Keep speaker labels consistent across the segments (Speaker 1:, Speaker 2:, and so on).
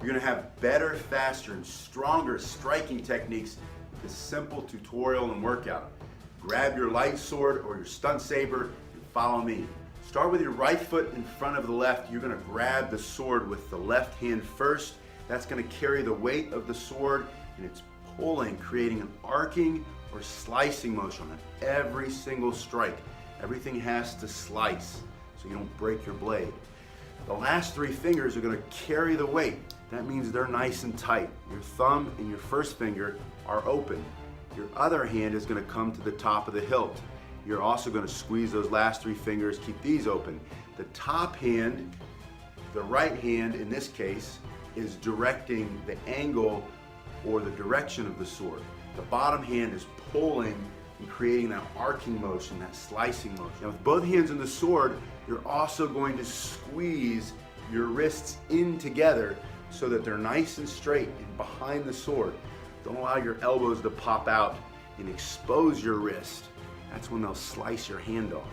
Speaker 1: You're gonna have better, faster, and stronger striking techniques with this simple tutorial and workout. Grab your light sword or your stunt saber and follow me. Start with your right foot in front of the left. You're gonna grab the sword with the left hand first. That's gonna carry the weight of the sword, and it's pulling, creating an arcing or slicing motion on every single strike. Everything has to slice so you don't break your blade. The last three fingers are gonna carry the weight. That means they're nice and tight. Your thumb and your first finger are open. Your other hand is gonna come to the top of the hilt. You're also gonna squeeze those last three fingers, keep these open. The top hand, the right hand in this case, is directing the angle or the direction of the sword. The bottom hand is pulling and creating that arcing motion, that slicing motion. Now with both hands on the sword, you're also going to squeeze your wrists in together so that they're nice and straight and behind the sword. Don't allow your elbows to pop out and expose your wrist. That's when they'll slice your hand off.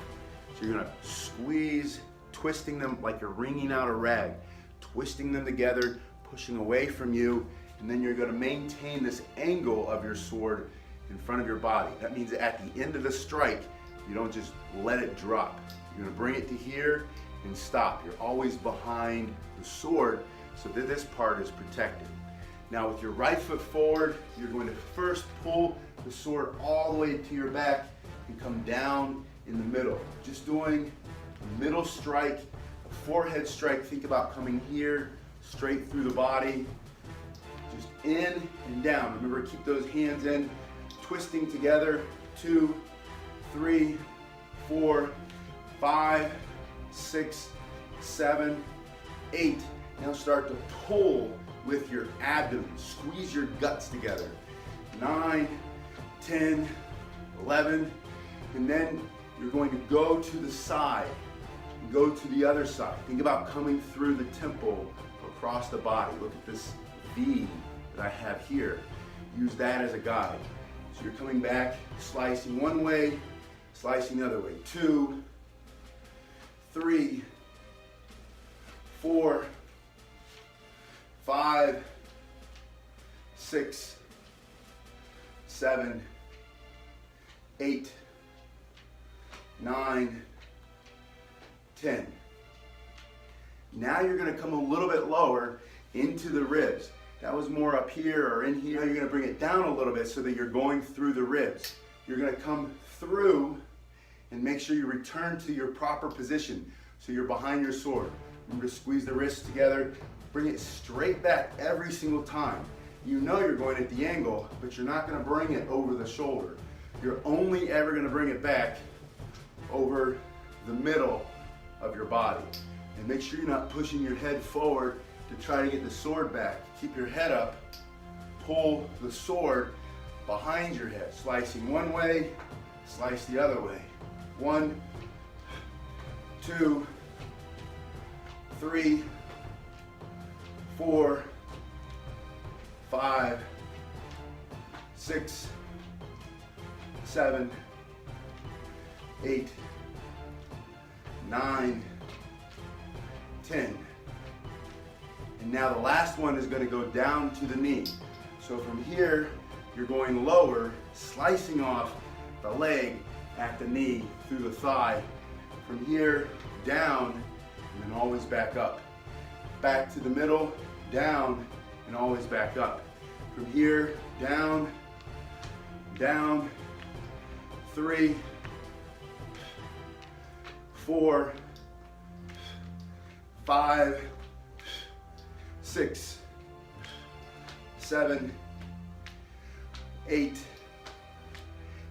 Speaker 1: So you're gonna squeeze, twisting them like you're wringing out a rag, twisting them together, pushing away from you, and then you're gonna maintain this angle of your sword in front of your body. That means that at the end of the strike, you don't just let it drop. You're gonna bring it to here and stop. You're always behind the sword so that this part is protected. Now with your right foot forward, you're going to first pull the sword all the way to your back and come down in the middle. Just doing a middle strike, a forehead strike. Think about coming here, straight through the body, just in and down. Remember, keep those hands in, twisting together. 2, 3, 4, 5, 6, 7, 8. Now start to pull with your abdomen. Squeeze your guts together. 9, 10, 11, and then you're going to go to the side and go to the other side. Think about coming through the temple across the body. Look at this V that I have here. Use that as a guide. So you're coming back, slicing one way, slicing the other way. 2, 3, 4, 5, 6, 7, 8, 9, 10. Now you're going to come a little bit lower into the ribs. That was more up here or in here. Now you're going to bring it down a little bit so that you're going through the ribs. You're going to come through and make sure you return to your proper position so you're behind your sword. Remember to squeeze the wrists together. Bring it straight back every single time. You know you're going at the angle, but you're not going to bring it over the shoulder. You're only ever going to bring it back over the middle of your body. And make sure you're not pushing your head forward to try to get the sword back. Keep your head up, pull the sword behind your head, slicing one way, slice the other way. 1, 2, 3, 4, 5, 6, 7, 8, 9, 10. And now the last one is going to go down to the knee. So from here, you're going lower, slicing off the leg at the knee through the thigh. From here, down, and then always back up. Back to the middle, down, and always back up. From here, down, down, 3, 4, 5, 6, 7, 8.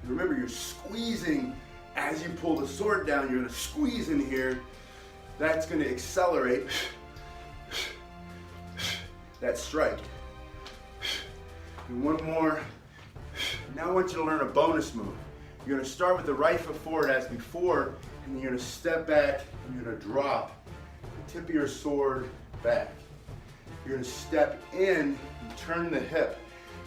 Speaker 1: And remember, you're squeezing as you pull the sword down. You're going to squeeze in here. That's going to accelerate that strike. And one more. Now I want you to learn a bonus move. You're going to start with the right foot forward as before, and then you're going to step back and you're going to drop the tip of your sword back. You're going to step in and turn the hip.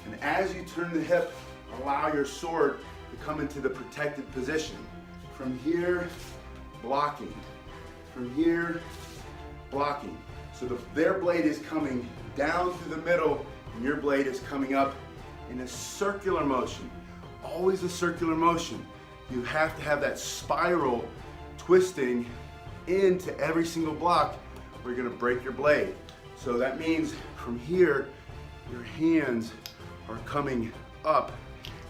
Speaker 1: And as you turn the hip, allow your sword to come into the protected position. From here, blocking. From here, blocking. So their blade is coming down through the middle, and your blade is coming up in a circular motion. Always a circular motion. You have to have that spiral twisting into every single block or you're gonna break your blade. So that means from here, your hands are coming up,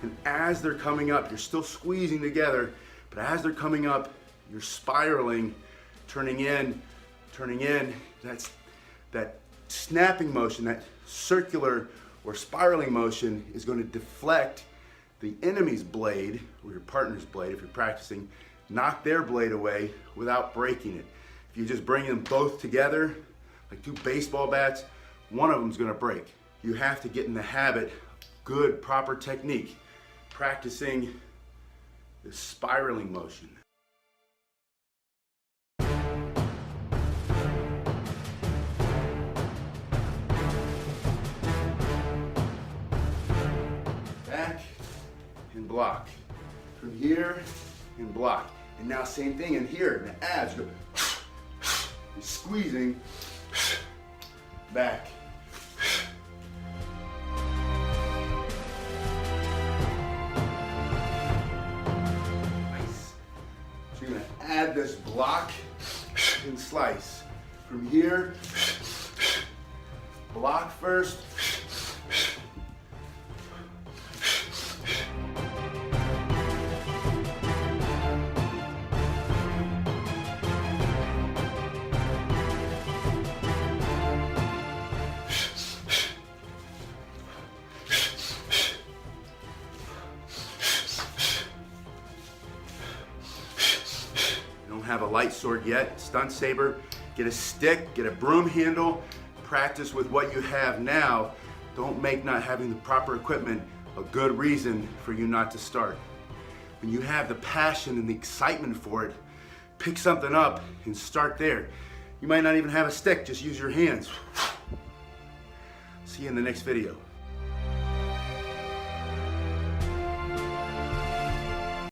Speaker 1: and as they're coming up, you're still squeezing together, but as they're coming up, you're spiraling, turning in. That's that snapping motion, that circular or spiraling motion is going to deflect the enemy's blade, or your partner's blade if you're practicing, knock their blade away without breaking it. If you just bring them both together, like two baseball bats, one of them's gonna break. You have to get in the habit of good, proper technique, practicing the spiraling motion. Back and block. From here and block. And now same thing in here, in the abs, go you're squeezing back. Nice. So you're gonna add this block and slice. From here, block first. Have a light sword yet, stunt saber, get a stick, get a broom handle, practice with what you have now. Don't make not having the proper equipment a good reason for you not to start. When you have the passion and the excitement for it, pick something up and start there. You might not even have a stick, just use your hands. See you in the next video.